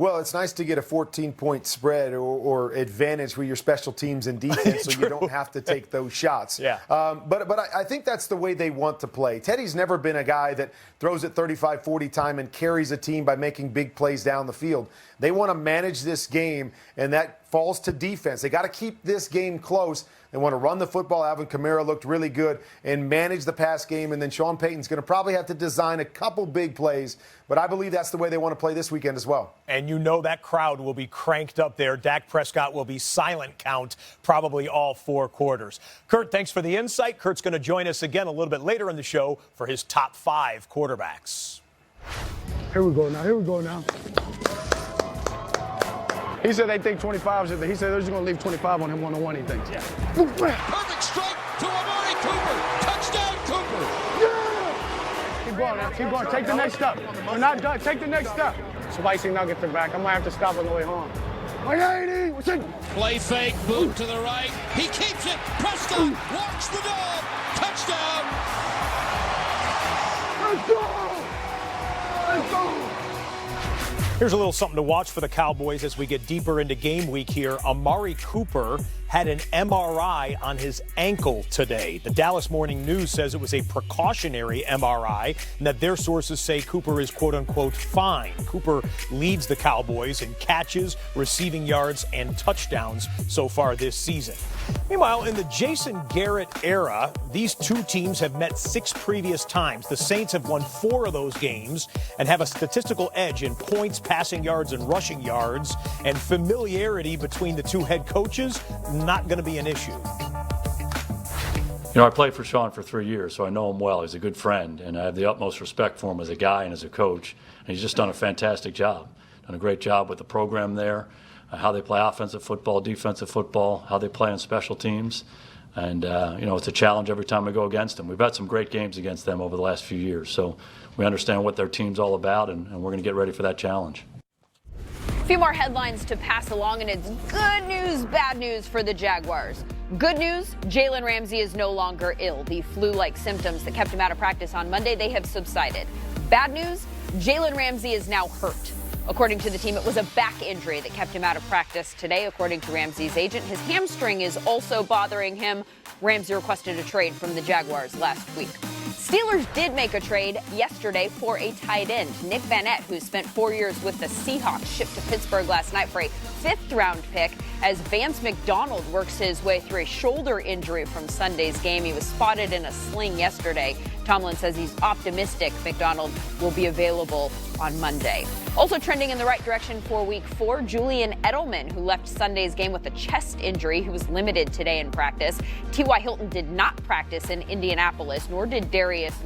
Well, it's nice to get a 14-point spread or advantage with your special teams and defense, so you don't have to take those shots. Yeah. But I think that's the way they want to play. Teddy's never been a guy that throws it 35, 40 times and carries a team by making big plays down the field. They want to manage this game, and that falls to defense. They got to keep this game close. They want to run the football. Alvin Kamara looked really good and manage the pass game. And then Sean Payton's going to probably have to design a couple big plays. But I believe that's the way they want to play this weekend as well. And you know that crowd will be cranked up there. Dak Prescott will be silent count probably all 4 quarters. Kurt, thanks for the insight. Kurt's going to join us again a little bit later in the show for his top 5 quarterbacks. Here we go now. He said they think 25. He said they're just going to leave 25 on him one-on-one, he thinks. Yeah. Perfect strike to Amari Cooper. Touchdown, Cooper. Yeah! Keep going now. Keep going. Take the next step. We're not done. Take the next step. Spicy nugget in back. I might have to stop on the way home. 180. What's it? Play fake. Boot to the right. He keeps it. Prescott walks the dog. Touchdown. Let's go. Let's go. Here's a little something to watch for the Cowboys as we get deeper into game week here. Amari Cooper had an MRI on his ankle today. The Dallas Morning News says it was a precautionary MRI and that their sources say Cooper is quote-unquote fine. Cooper leads the Cowboys in catches, receiving yards, and touchdowns so far this season. Meanwhile, in the Jason Garrett era, these 2 teams have met 6 previous times. The Saints have won 4 of those games and have a statistical edge in points, passing yards, and rushing yards. And familiarity between the 2 head coaches, not going to be an issue. You know, I played for Sean for 3 years, so I know him well. He's a good friend, and I have the utmost respect for him as a guy and as a coach. And he's just done a fantastic job. Done a great job with the program there, how they play offensive football, defensive football, how they play on special teams. And, you know, it's a challenge every time we go against them. We've had some great games against them over the last few years, so we understand what their team's all about, and we're going to get ready for that challenge. A few more headlines to pass along, and it's good news, bad news for the Jaguars. Good news, Jalen Ramsey is no longer ill. The flu-like symptoms that kept him out of practice on Monday, they have subsided. Bad news, Jalen Ramsey is now hurt. According to the team, it was a back injury that kept him out of practice today. According to Ramsey's agent, his hamstring is also bothering him. Ramsey requested a trade from the Jaguars last week. Steelers did make a trade yesterday for a tight end. Nick Vanette, who spent 4 years with the Seahawks, shipped to Pittsburgh last night for a 5th-round pick as Vance McDonald works his way through a shoulder injury from Sunday's game. He was spotted in a sling yesterday. Tomlin says he's optimistic McDonald will be available on Monday. Also trending in the right direction for Week 4, Julian Edelman, who left Sunday's game with a chest injury, who was limited today in practice. T.Y. Hilton did not practice in Indianapolis, nor did Darius